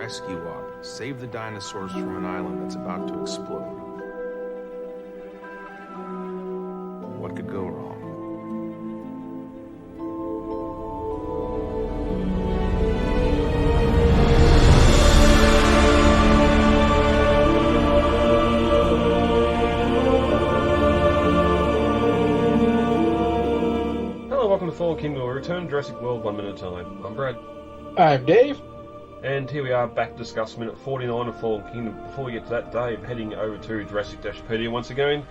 rescue op. Save the dinosaurs from an island that's about to explode. What could go wrong? Welcome to Fallen Kingdom. We return to Jurassic World 1 minute at a time. I'm Brad. I'm Dave. And here we are back to discuss minute 49 of Fallen Kingdom. Before we get to that, Dave, heading over to Jurassic-Pedia once again.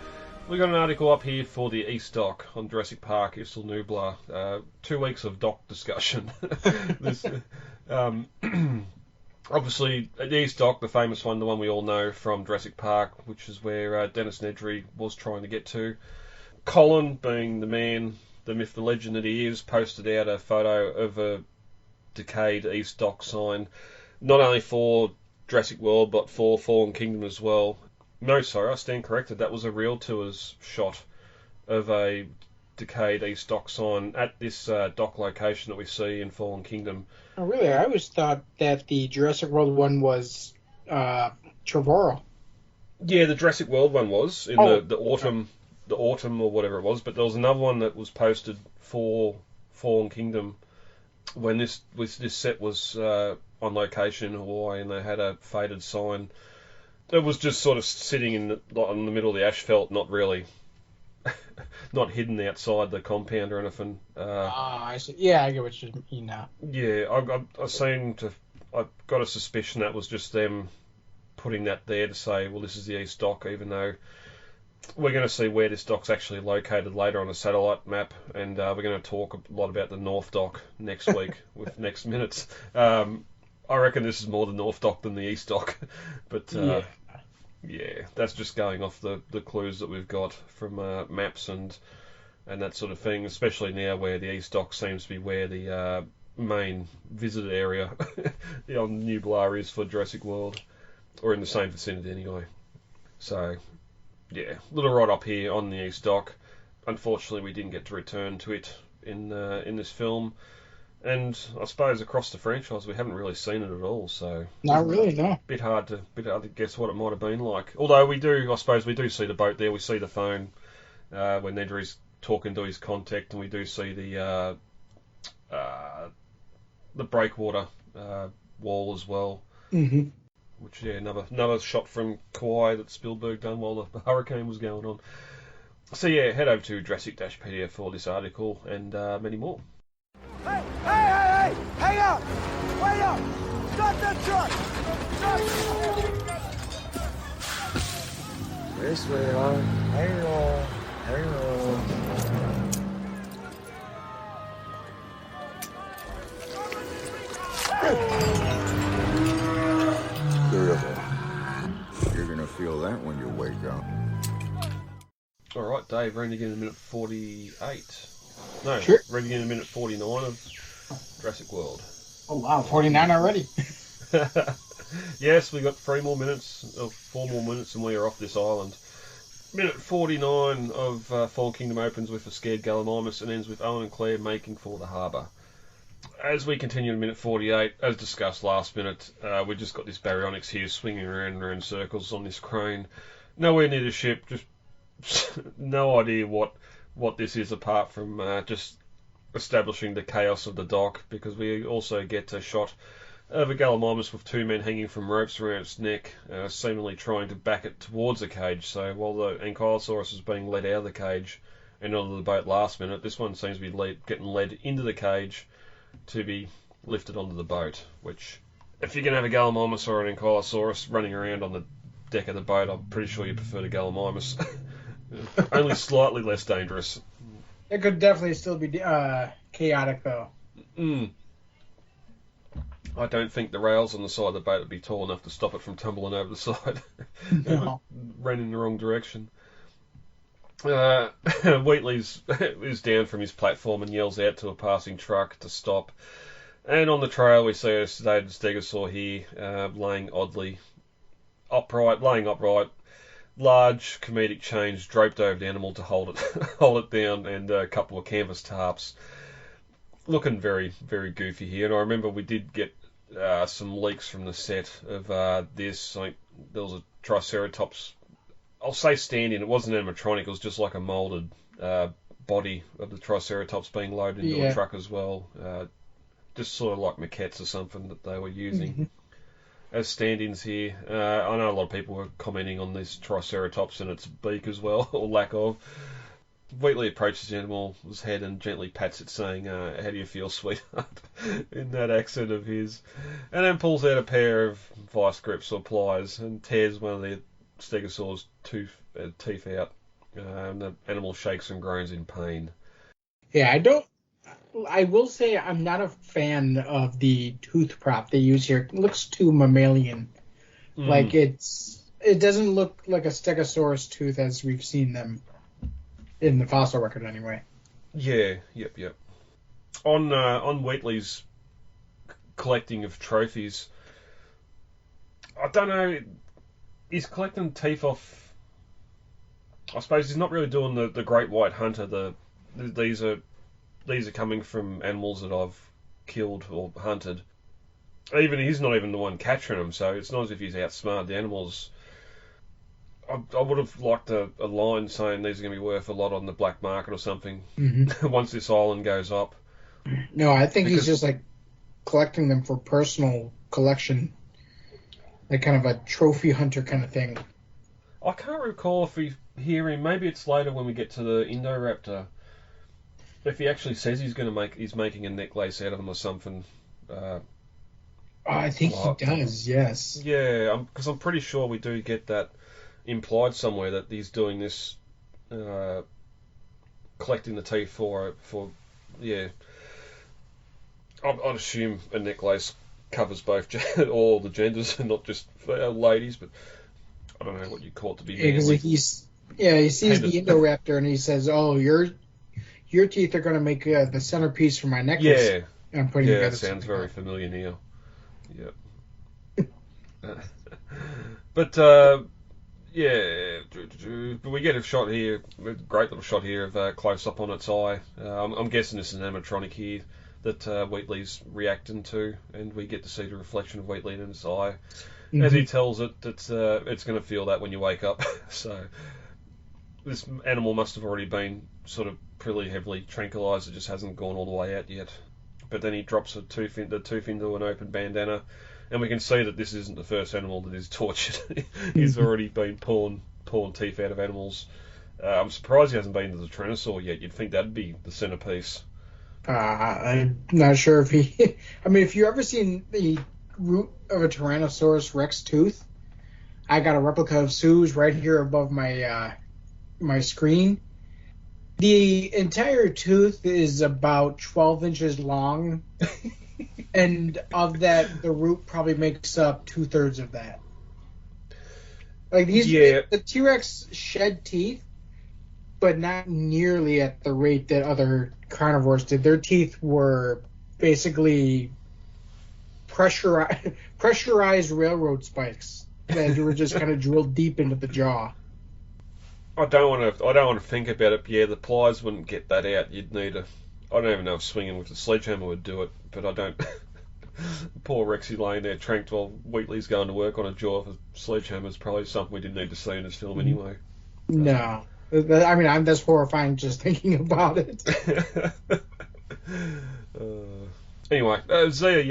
We've got an article up here for the East Dock on Jurassic Park, Isla, Nublar. 2 weeks of dock discussion. Obviously, the East Dock, the famous one, the one we all know from Jurassic Park, which is where Dennis Nedry was trying to get to. Colin, being the man, the myth, the legend that he is, posted out a photo of a decayed East Dock sign, not only for Jurassic World, but for Fallen Kingdom as well. No, sorry, I stand corrected. That was a real tours shot of a decayed East Dock sign at this dock location that we see in Fallen Kingdom. Oh, really? I always thought that the Jurassic World one was Trevorrow. Yeah, the Jurassic World one was in the autumn. The autumn or whatever it was, but there was another one that was posted for Fallen Kingdom when this set was on location in Hawaii, and they had a faded sign that was just sort of sitting in the middle of the asphalt, not really, not hidden outside the compound or anything. I see. Yeah, I get what you mean now. Yeah, I got a suspicion that was just them putting that there to say, well, this is the East Dock, even though we're going to see where this dock's actually located later on a satellite map, and we're going to talk a lot about the North Dock next week with next minutes. I reckon this is more the North Dock than the East Dock, but yeah, that's just going off the clues that we've got from maps and that sort of thing, especially now where the East Dock seems to be where the main visitor area on Nublar is for Jurassic World, or in the same vicinity anyway. So yeah, little right up here on the East Dock. Unfortunately, we didn't get to return to it in this film, and I suppose across the franchise we haven't really seen it at all. So not really, no. Bit hard to guess what it might have been like. Although we do see the boat there. We see the phone when Nedry's talking to his contact, and we do see the breakwater wall as well. Mm-hmm. Which, yeah, another shot from Kauai that Spielberg done while the hurricane was going on. So, yeah, head over to Jurassic-Pedia for this article and many more. Hey! Hang up! Wait up! Stop that truck! This way on. Hang on. You're gonna feel that when you wake up. Alright, Dave, ready to get in minute 48. No, sure. Ready to get in minute 49 of Jurassic World. Oh wow, 49 already. Yes, we got 4 more minutes, and we are off this island. Minute 49 of Fallen Kingdom opens with a scared Gallimimus and ends with Owen and Claire making for the harbour. As we continue in minute 48, as discussed last minute, we've just got this baryonyx here swinging around and around circles on this crane. Nowhere near the ship, just no idea what this is apart from just establishing the chaos of the dock, because we also get a shot of a Gallimimus with 2 men hanging from ropes around its neck, seemingly trying to back it towards the cage. So while the Ankylosaurus is being led out of the cage and onto the boat last minute, this one seems to be getting led into the cage to be lifted onto the boat, which, if you're going to have a Gallimimus or an Ankylosaurus running around on the deck of the boat, I'm pretty sure you prefer the Gallimimus. Only slightly less dangerous. It could definitely still be chaotic, though. I don't think the rails on the side of the boat would be tall enough to stop it from tumbling over the side. No. Ran in the wrong direction. Wheatley is down from his platform and yells out to a passing truck to stop. And on the trail we see a sedated stegosaur here, laying upright, large comedic chains draped over the animal to hold it down, and a couple of canvas tarps. Looking very, very goofy here. And I remember we did get some leaks from the set of this. Like, there was a Triceratops. I'll say stand-in. It wasn't animatronic. It was just like a moulded body of the Triceratops being loaded into a truck as well. Just sort of like maquettes or something that they were using as stand-ins here. I know a lot of people were commenting on this Triceratops and its beak as well, or lack of. Wheatley approaches the animal's head and gently pats it, saying, "How do you feel, sweetheart?" in that accent of his. And then pulls out a pair of vice grips or pliers and tears one of the stegosaur's teeth out. And the animal shakes and groans in pain. Yeah, I will say I'm not a fan of the tooth prop they use here. It looks too mammalian. Like, it doesn't look like a stegosaurus tooth as we've seen them in the fossil record anyway. Yeah, yep. On Wheatley's collecting of trophies, I don't know, he's collecting teeth off. I suppose he's not really doing the great white hunter. These are coming from animals that I've killed or hunted. He's not even the one capturing them, so it's not as if he's outsmarted the animals. I would have liked a line saying these are going to be worth a lot on the black market or something once this island goes up. No, I think he's just like collecting them for personal collection, like kind of a trophy hunter kind of thing. I can't recall if we hear him. Maybe it's later when we get to the Indoraptor. If he actually says he's making a necklace out of them or something. I think he does. Yes. Yeah, because I'm pretty sure we do get that implied somewhere that he's doing this, collecting the teeth for yeah. I'd assume a necklace covers both all the genders and not just ladies, but I don't know what you call it to be. Because he sees the Indoraptor and he says, "Oh, your teeth are going to make the centerpiece for my necklace." Yeah, I'm putting yeah, that sounds very familiar now. Yep. But yeah, but we get a shot here, a great little shot here of close up on its eye. I'm guessing this is an animatronic here that Wheatley's reacting to, and we get to see the reflection of Wheatley in its eye as he tells it that it's going to feel that when you wake up. So this animal must have already been sort of pretty heavily tranquilized. It just hasn't gone all the way out yet. But then he drops the tooth into an open bandana, and we can see that this isn't the first animal that is tortured. He's already been pulling teeth out of animals. I'm surprised he hasn't been to the Tyrannosaur yet. You'd think that'd be the centerpiece. I'm not sure if he... I mean, if you've ever seen the root of a Tyrannosaurus Rex tooth, I got a replica of Sue's right here above my my screen. The entire tooth is about 12 inches long, and of that, the root probably makes up 2/3 of that. Like the T-Rex shed teeth, but not nearly at the rate that other carnivores did. Their teeth were basically pressurized railroad spikes that were just kind of drilled deep into the jaw. I don't want to think about it. Yeah, the pliers wouldn't get that out. You'd need I don't even know if swinging with a sledgehammer would do it, but I don't. Poor Rexy laying there tranked while Wheatley's going to work on a jaw of a sledgehammer is probably something we didn't need to see in this film anyway. No. I mean, that's horrifying just thinking about it. Anyway, Zia's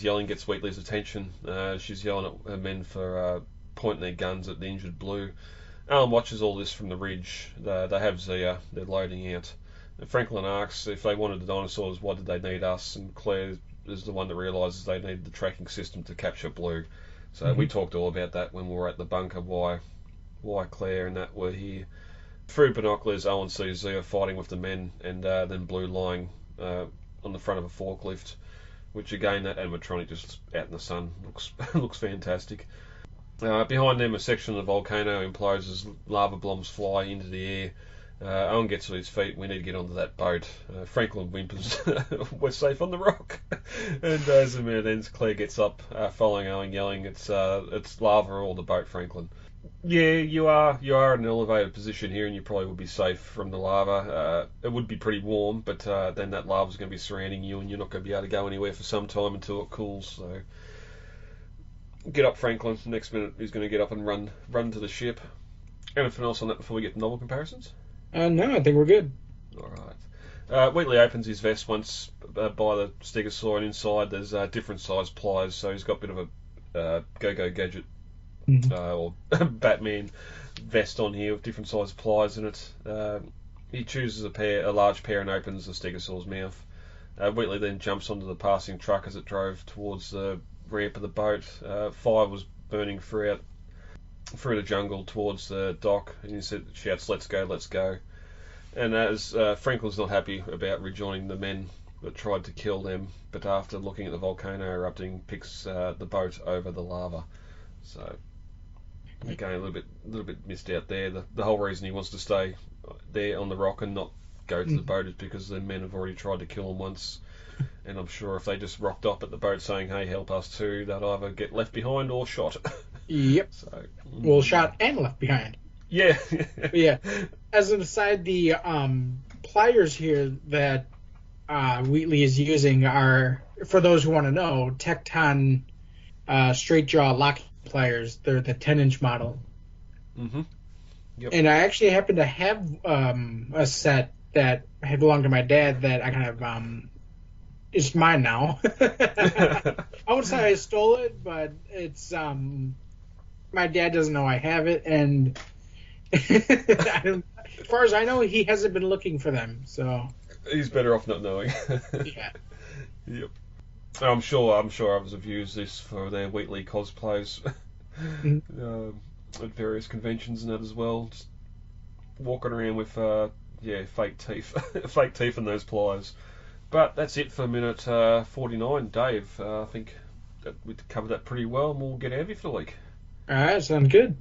yelling gets Wheatley's attention. She's yelling at her men for pointing their guns at the injured Blue. Alan watches all this from the ridge. They have Zia. They're loading out. And Franklin asks if they wanted the dinosaurs, why did they need us? And Claire is the one that realises they need the tracking system to capture Blue. So we talked all about that when we were at the bunker, why Claire and that were here. Through binoculars, Owen sees Zia fighting with the men, and then Blue lying on the front of a forklift, which again, that animatronic just out in the sun looks fantastic. Behind them, a section of the volcano implodes as lava bombs fly into the air. Owen gets to his feet. We need to get onto that boat. Franklin whimpers, "We're safe on the rock." And as the minute ends, Claire gets up, following Owen, yelling, "It's lava or the boat, Franklin." Yeah, you are in an elevated position here, and you probably would be safe from the lava. It would be pretty warm, but then that lava's going to be surrounding you, and you're not going to be able to go anywhere for some time until it cools. So get up, Franklin. Next minute, he's going to get up and run to the ship. Anything else on that before we get to novel comparisons? No, I think we're good. All right. Wheatley opens his vest once by the stegosaur, and inside there's different size pliers, so he's got a bit of a go-go gadget or Batman vest on here with different size pliers in it. He chooses a large pair, and opens the stegosaur's mouth. Wheatley then jumps onto the passing truck as it drove towards the ramp of the boat. Fire was burning through the jungle towards the dock, and he shouts, "Let's go, let's go." And as Franklin's not happy about rejoining the men that tried to kill them, but after looking at the volcano erupting, picks the boat over the lava. So again, a little bit missed out there. The whole reason he wants to stay there on the rock and not go to the boat is because the men have already tried to kill him once. And I'm sure if they just rocked up at the boat saying, "Hey, help us too," they'd either get left behind or shot. Yep. So, well, shot and left behind. Yeah. Yeah. As an aside, the pliers here that Wheatley is using are, for those who want to know, Tecton straight jaw locking pliers. They're the 10-inch model. Mm-hmm. Yep. And I actually happen to have a set that had belonged to my dad that I kind of it's mine now. I wouldn't say I stole it, but it's my dad doesn't know I have it, and as far as I know, he hasn't been looking for them. So he's better off not knowing. Yeah. Yep. I'm sure others have used this for their Wheatley cosplays at various conventions and that as well. Just walking around with fake teeth in those pliers. But that's it for minute 49, Dave. I think that we covered that pretty well, and we'll get out of here for the week. All right, sounds good.